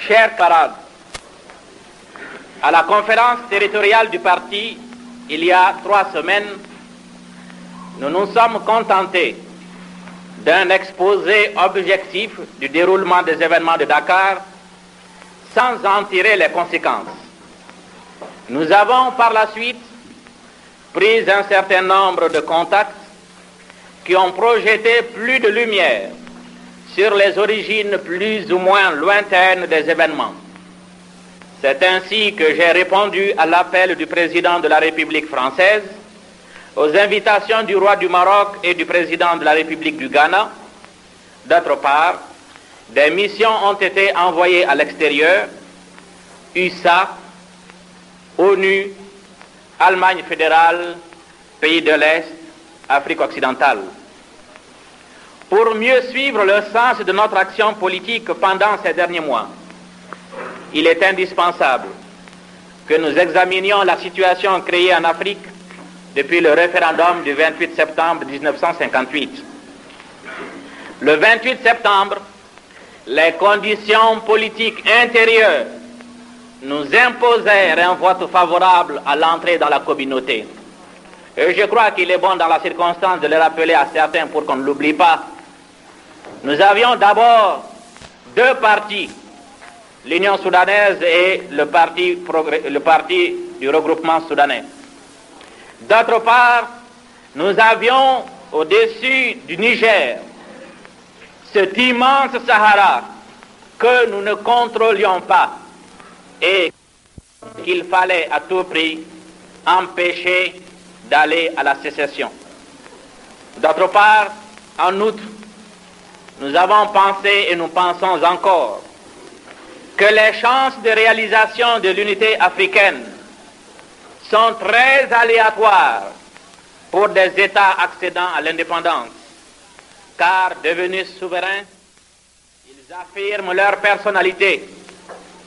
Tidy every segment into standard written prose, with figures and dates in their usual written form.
Chers camarades, à la conférence territoriale du parti, il y a 3 semaines, nous nous sommes contentés d'un exposé objectif du déroulement des événements de Dakar sans en tirer les conséquences. Nous avons par la suite pris un certain nombre de contacts qui ont projeté plus de lumière sur les origines plus ou moins lointaines des événements. C'est ainsi que j'ai répondu à l'appel du président de la République française, aux invitations du roi du Maroc et du président de la République du Ghana. D'autre part, des missions ont été envoyées à l'extérieur, USA, ONU, Allemagne fédérale, pays de l'Est, Afrique occidentale. Pour mieux suivre le sens de notre action politique pendant ces derniers mois, il est indispensable que nous examinions la situation créée en Afrique depuis le référendum du 28 septembre 1958. Le 28 septembre, les conditions politiques intérieures nous imposèrent un vote favorable à l'entrée dans la communauté. Et je crois qu'il est bon dans la circonstance de le rappeler à certains pour qu'on ne l'oublie pas. Nous avions d'abord 2 partis, l'Union soudanaise et le parti du regroupement soudanais. D'autre part, nous avions au-dessus du Niger cet immense Sahara que nous ne contrôlions pas et qu'il fallait à tout prix empêcher d'aller à la sécession. D'autre part, en outre, nous avons pensé et nous pensons encore que les chances de réalisation de l'unité africaine sont très aléatoires pour des États accédant à l'indépendance, car devenus souverains, ils affirment leur personnalité,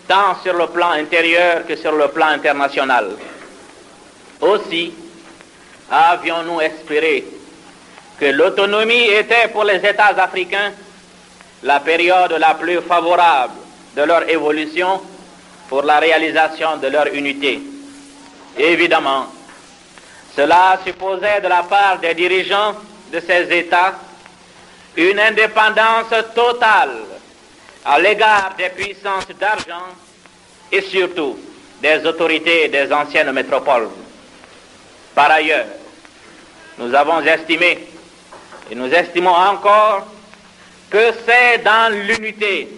tant sur le plan intérieur que sur le plan international. Aussi, avions-nous espéré que l'autonomie était pour les États africains la période la plus favorable de leur évolution pour la réalisation de leur unité. Évidemment, cela supposait de la part des dirigeants de ces États une indépendance totale à l'égard des puissances d'argent et surtout des autorités des anciennes métropoles. Par ailleurs, nous avons estimé et nous estimons encore que c'est dans l'unité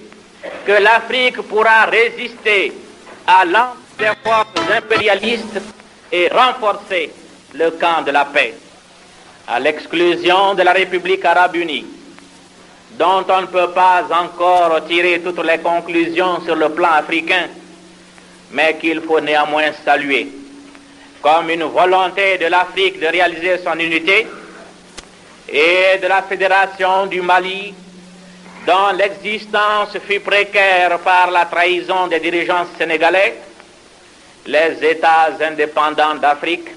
que l'Afrique pourra résister à l'ensemble des forces impérialistes et renforcer le camp de la paix. À l'exclusion de la République arabe unie, dont on ne peut pas encore tirer toutes les conclusions sur le plan africain, mais qu'il faut néanmoins saluer comme une volonté de l'Afrique de réaliser son unité, et de la Fédération du Mali, dont l'existence fut précaire par la trahison des dirigeants sénégalais. Les États indépendants d'Afrique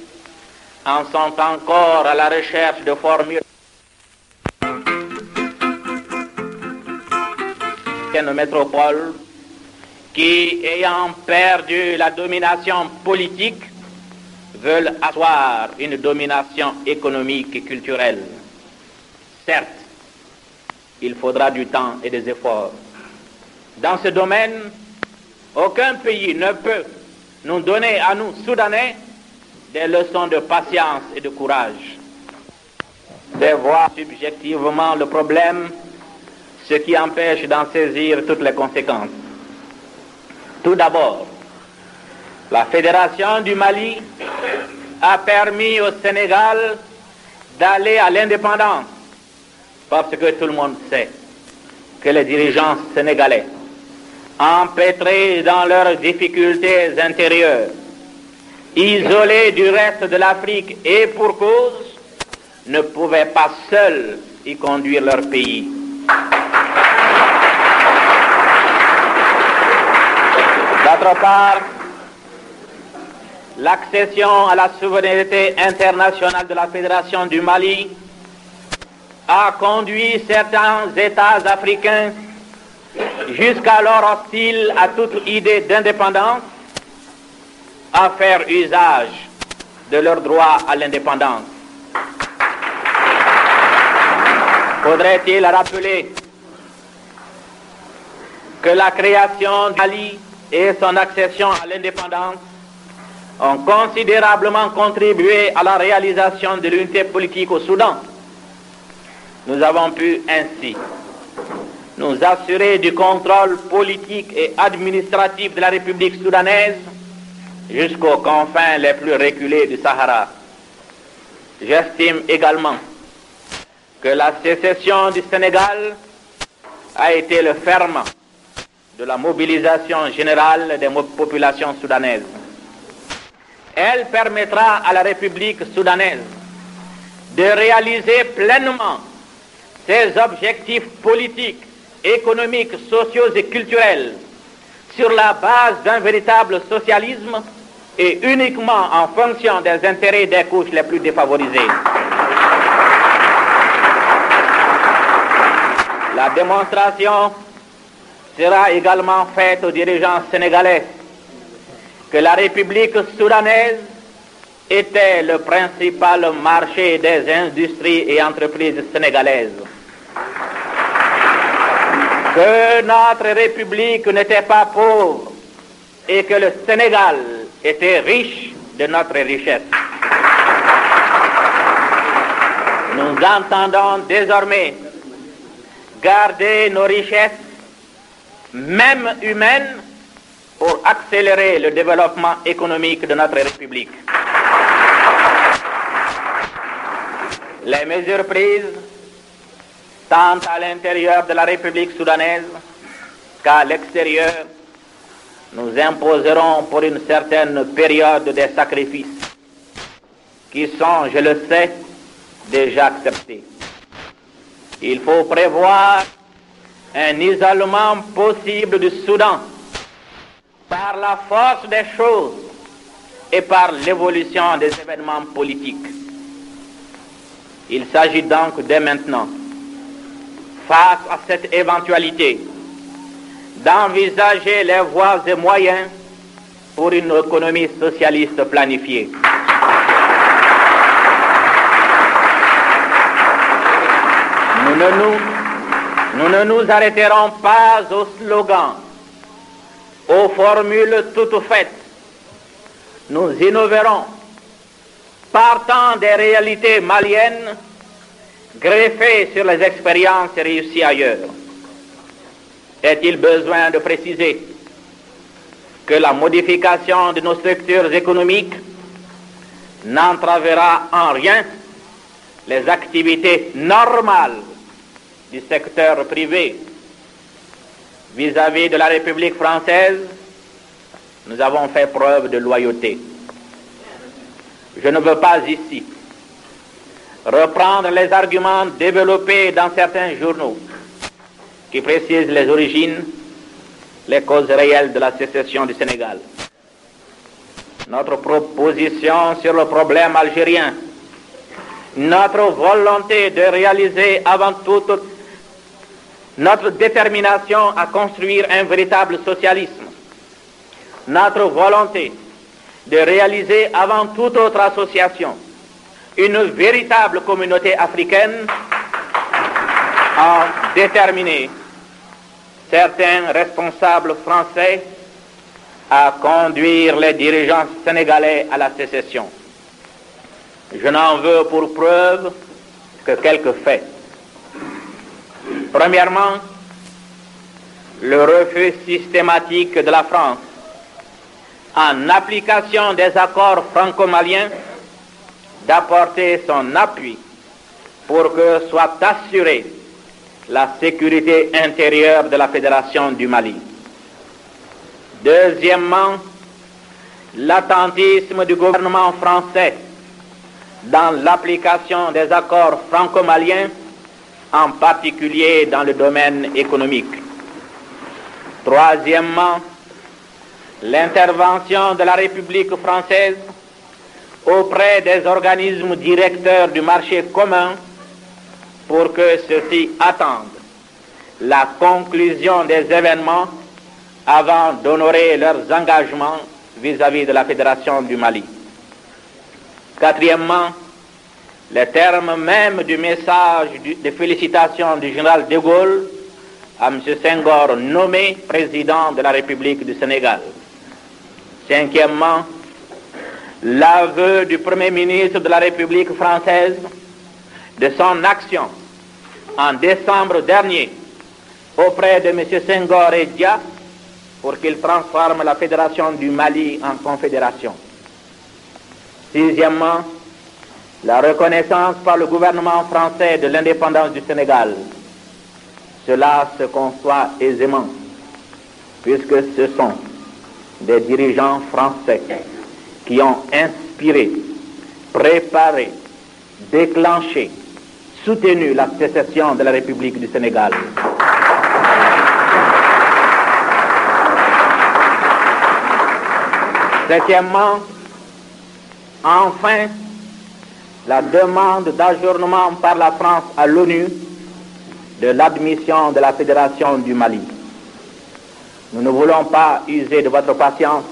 en sont encore à la recherche de formules une métropole qui, ayant perdu la domination politique, veulent asseoir une domination économique et culturelle. Certes, il faudra du temps et des efforts. Dans ce domaine, aucun pays ne peut nous donner à nous, Soudanais, des leçons de patience et de courage. De voir subjectivement le problème, ce qui empêche d'en saisir toutes les conséquences. Tout d'abord, la Fédération du Mali a permis au Sénégal d'aller à l'indépendance, parce que tout le monde sait que les dirigeants sénégalais, empêtrés dans leurs difficultés intérieures, isolés du reste de l'Afrique et pour cause, ne pouvaient pas seuls y conduire leur pays. D'autre part, l'accession à la souveraineté internationale de la Fédération du Mali a conduit certains États africains jusqu'alors hostiles à toute idée d'indépendance, à faire usage de leur droit à l'indépendance. Faudrait-il rappeler que la création du Mali et son accession à l'indépendance ont considérablement contribué à la réalisation de l'unité politique au Soudan. Nous avons pu ainsi nous assurer du contrôle politique et administratif de la République soudanaise jusqu'aux confins les plus reculés du Sahara. J'estime également que la sécession du Sénégal a été le ferment de la mobilisation générale des populations soudanaises. Elle permettra à la République soudanaise de réaliser pleinement ses objectifs politiques, économiques, sociaux et culturels sur la base d'un véritable socialisme et uniquement en fonction des intérêts des couches les plus défavorisées. La démonstration sera également faite aux dirigeants sénégalais que la République soudanaise était le principal marché des industries et entreprises sénégalaises. Que notre République n'était pas pauvre et que le Sénégal était riche de notre richesse. Nous entendons désormais garder nos richesses, même humaines, pour accélérer le développement économique de notre République. Les mesures prises, tant à l'intérieur de la République soudanaise qu'à l'extérieur, nous imposerons pour une certaine période des sacrifices qui sont, je le sais, déjà acceptés. Il faut prévoir un isolement possible du Soudan par la force des choses et par l'évolution des événements politiques. Il s'agit donc dès maintenant, face à cette éventualité, d'envisager les voies et moyens pour une économie socialiste planifiée. Nous ne nous arrêterons pas aux slogans, aux formules toutes faites. Nous innoverons, partant des réalités maliennes, greffées sur les expériences réussies ailleurs. Est-il besoin de préciser que la modification de nos structures économiques n'entravera en rien les activités normales du secteur privé? Vis-à-vis de la République française, nous avons fait preuve de loyauté. Je ne veux pas ici reprendre les arguments développés dans certains journaux qui précisent les origines, les causes réelles de la sécession du Sénégal. Notre proposition sur le problème algérien, notre volonté de réaliser avant tout notre détermination à construire un véritable socialisme, notre volonté de réaliser avant toute autre association une véritable communauté africaine ont déterminé certains responsables français à conduire les dirigeants sénégalais à la sécession. Je n'en veux pour preuve que quelques faits. Premièrement, le refus systématique de la France, en application des accords franco-maliens, d'apporter son appui pour que soit assurée la sécurité intérieure de la Fédération du Mali. Deuxièmement, l'attentisme du gouvernement français dans l'application des accords franco-maliens, en particulier dans le domaine économique. Troisièmement, l'intervention de la République française auprès des organismes directeurs du marché commun pour que ceux-ci attendent la conclusion des événements avant d'honorer leurs engagements vis-à-vis de la Fédération du Mali. Quatrièmement, les termes même du message de félicitations du général de Gaulle à M. Senghor, nommé président de la République du Sénégal. Cinquièmement, l'aveu du Premier ministre de la République française de son action en décembre dernier auprès de M. Senghor et Dia pour qu'il transforme la Fédération du Mali en confédération. Sixièmement, la reconnaissance par le gouvernement français de l'indépendance du Sénégal. Cela se conçoit aisément, puisque ce sont des dirigeants français qui ont inspiré, préparé, déclenché, soutenu la sécession de la République du Sénégal. Septièmement, enfin, la demande d'ajournement par la France à l'ONU de l'admission de la Fédération du Mali. Nous ne voulons pas user de votre patience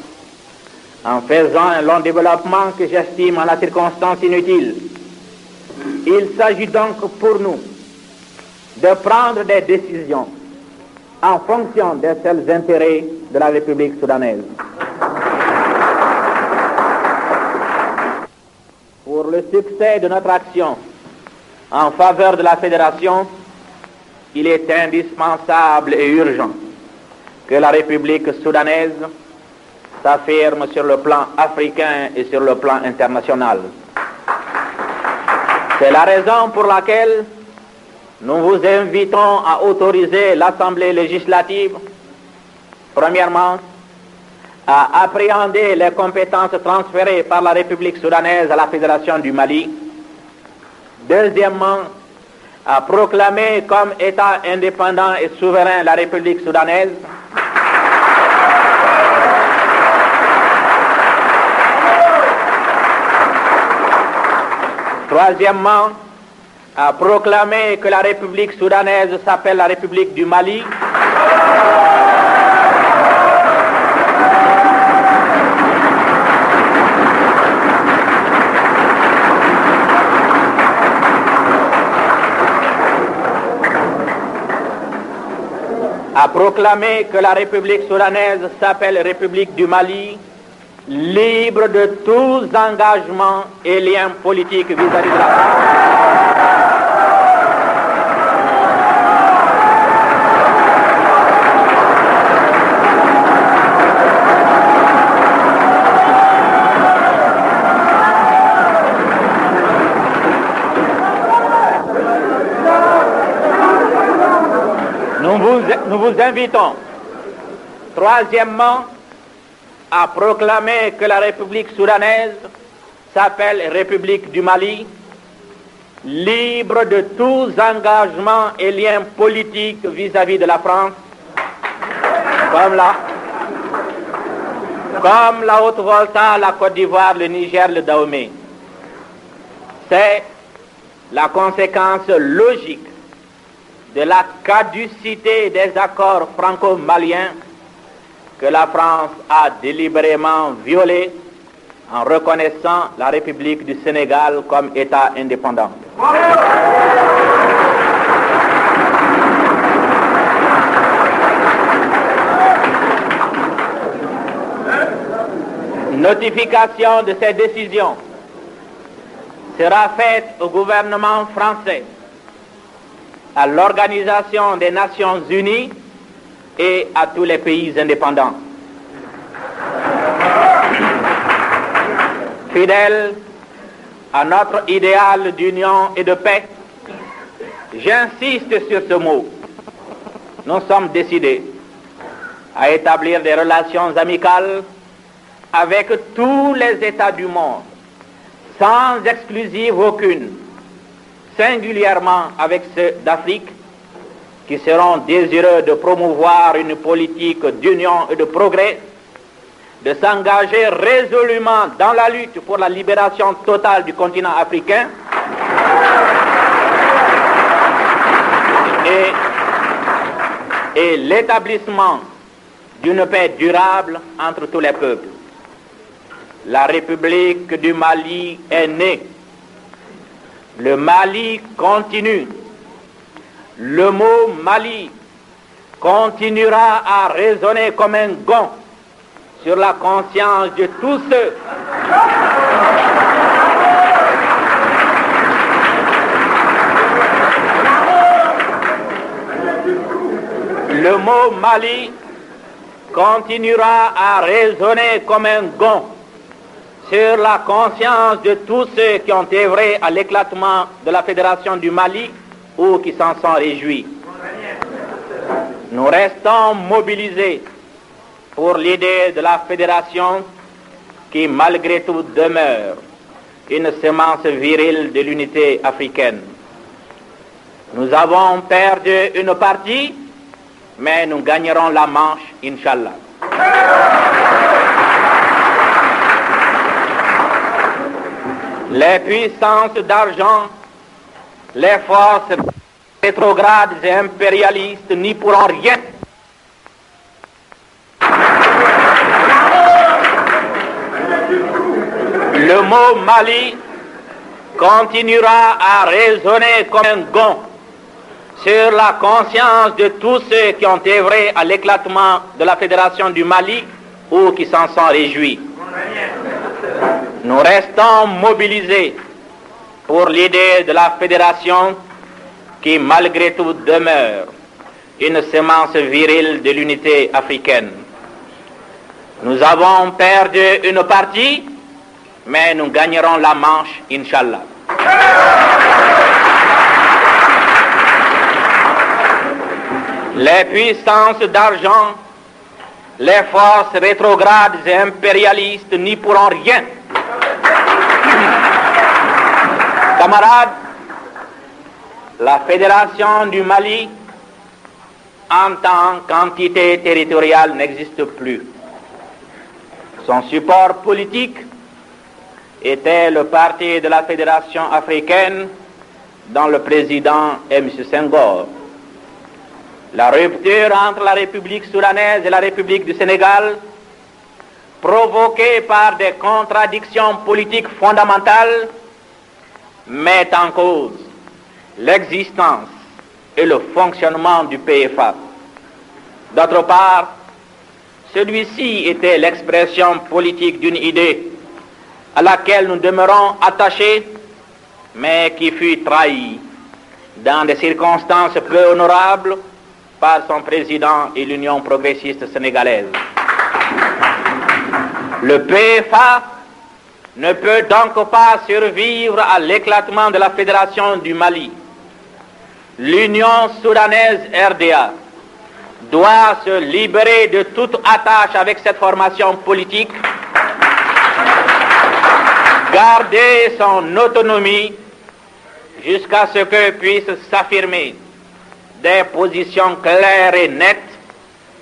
en faisant un long développement que j'estime en la circonstance inutile. Il s'agit donc pour nous de prendre des décisions en fonction des seuls intérêts de la République soudanaise. Pour le succès de notre action en faveur de la Fédération, il est indispensable et urgent que la République soudanaise s'affirme sur le plan africain et sur le plan international. C'est la raison pour laquelle nous vous invitons à autoriser l'Assemblée législative, premièrement, à appréhender les compétences transférées par la République soudanaise à la Fédération du Mali. Deuxièmement, à proclamer comme État indépendant et souverain la République soudanaise. Troisièmement, à proclamer que la République soudanaise s'appelle la République du Mali. À proclamer que la République soudanaise s'appelle République du Mali, libre de tous engagements et liens politiques vis-à-vis de la France. Nous vous invitons, troisièmement, à proclamer que la République soudanaise s'appelle République du Mali, libre de tous engagements et liens politiques vis-à-vis de la France, comme la Haute-Volta, la Côte d'Ivoire, le Niger, le Dahomey. C'est la conséquence logique de la caducité des accords franco-maliens que la France a délibérément violé en reconnaissant la République du Sénégal comme État indépendant. Notification de ces décisions sera faite au gouvernement français, à l'Organisation des Nations Unies et à tous les pays indépendants. Fidèles à notre idéal d'union et de paix, j'insiste sur ce mot. Nous sommes décidés à établir des relations amicales avec tous les États du monde, sans exclusive aucune, singulièrement avec ceux d'Afrique, qui seront désireux de promouvoir une politique d'union et de progrès, de s'engager résolument dans la lutte pour la libération totale du continent africain et l'établissement d'une paix durable entre tous les peuples. La République du Mali est née. Le Mali continue. Le mot Mali continuera à résonner comme un gong sur la conscience de tous ceux Le mot Mali continuera à résonner comme un gong sur la conscience de tous ceux qui ont œuvré à l'éclatement de la Fédération du Mali ou qui s'en sont réjouis. Nous restons mobilisés pour l'idée de la Fédération qui, malgré tout, demeure une semence virile de l'unité africaine. Nous avons perdu une partie, mais nous gagnerons la manche, Inch'Allah. Les puissances d'argent, les forces rétrogrades et impérialistes n'y pourront rien. Le mot Mali continuera à résonner comme un gong sur la conscience de tous ceux qui ont œuvré à l'éclatement de la Fédération du Mali ou qui s'en sont réjouis. Nous restons mobilisés pour l'idée de la Fédération qui, malgré tout, demeure une semence virile de l'unité africaine. Nous avons perdu une partie, mais nous gagnerons la manche, Inch'Allah. Les puissances d'argent, les forces rétrogrades et impérialistes n'y pourront rien. Camarades, la Fédération du Mali, en tant qu'entité territoriale, n'existe plus. Son support politique était le parti de la Fédération africaine dont le président est M. Senghor. La rupture entre la République soudanaise et la République du Sénégal, provoquée par des contradictions politiques fondamentales, met en cause l'existence et le fonctionnement du PFA. D'autre part, celui-ci était l'expression politique d'une idée à laquelle nous demeurons attachés, mais qui fut trahie dans des circonstances peu honorables par son président et l'Union progressiste sénégalaise. Le PFA ne peut donc pas survivre à l'éclatement de la Fédération du Mali. L'Union soudanaise RDA doit se libérer de toute attache avec cette formation politique, garder son autonomie jusqu'à ce que puissent s'affirmer des positions claires et nettes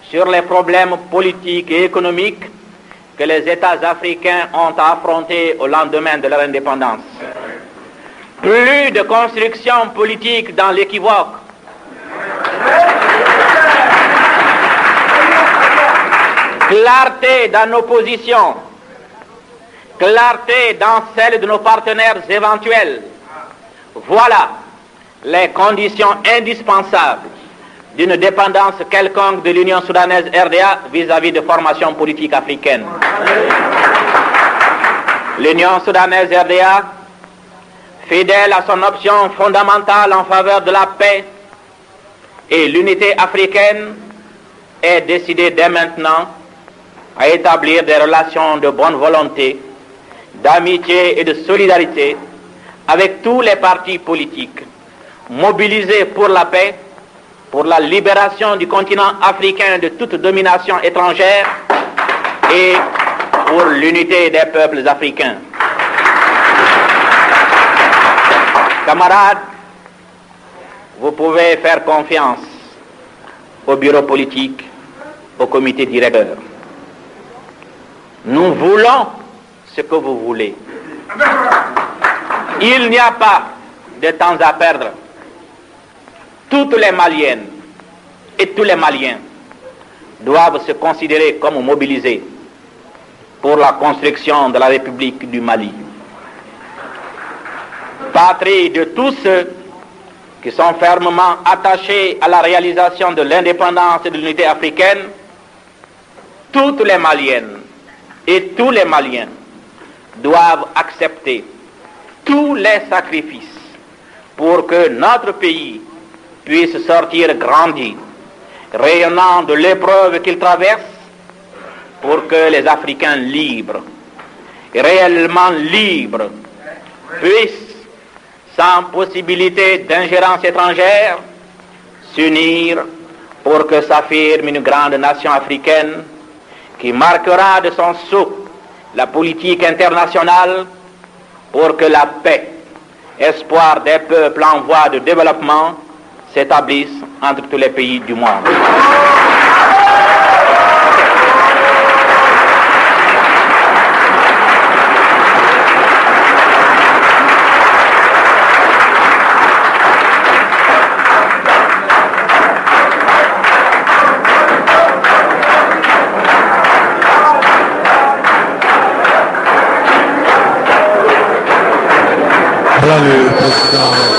sur les problèmes politiques et économiques que les États africains ont à affronter au lendemain de leur indépendance. Plus de construction politique dans l'équivoque. Clarté dans nos positions. Clarté dans celles de nos partenaires éventuels. Voilà les conditions indispensables d'une dépendance quelconque de l'Union soudanaise RDA vis-à-vis de formations politiques africaines. L'Union soudanaise RDA, fidèle à son option fondamentale en faveur de la paix et l'unité africaine, est décidée dès maintenant à établir des relations de bonne volonté, d'amitié et de solidarité avec tous les partis politiques, mobilisés pour la paix, pour la libération du continent africain de toute domination étrangère et pour l'unité des peuples africains. Camarades, vous pouvez faire confiance au bureau politique, au comité directeur. Nous voulons ce que vous voulez. Il n'y a pas de temps à perdre. Toutes les Maliennes, et tous les Maliens doivent se considérer comme mobilisés pour la construction de la République du Mali. Patrie de tous ceux qui sont fermement attachés à la réalisation de l'indépendance et de l'unité africaine, toutes les Maliennes et tous les Maliens doivent accepter tous les sacrifices pour que notre pays puisse sortir grandi, rayonnant de l'épreuve qu'il traverse, pour que les Africains libres, réellement libres, puissent, sans possibilité d'ingérence étrangère, s'unir pour que s'affirme une grande nation africaine qui marquera de son sceau la politique internationale pour que la paix, espoir des peuples en voie de développement, s'établisse entre tous les pays du monde. Voilà le président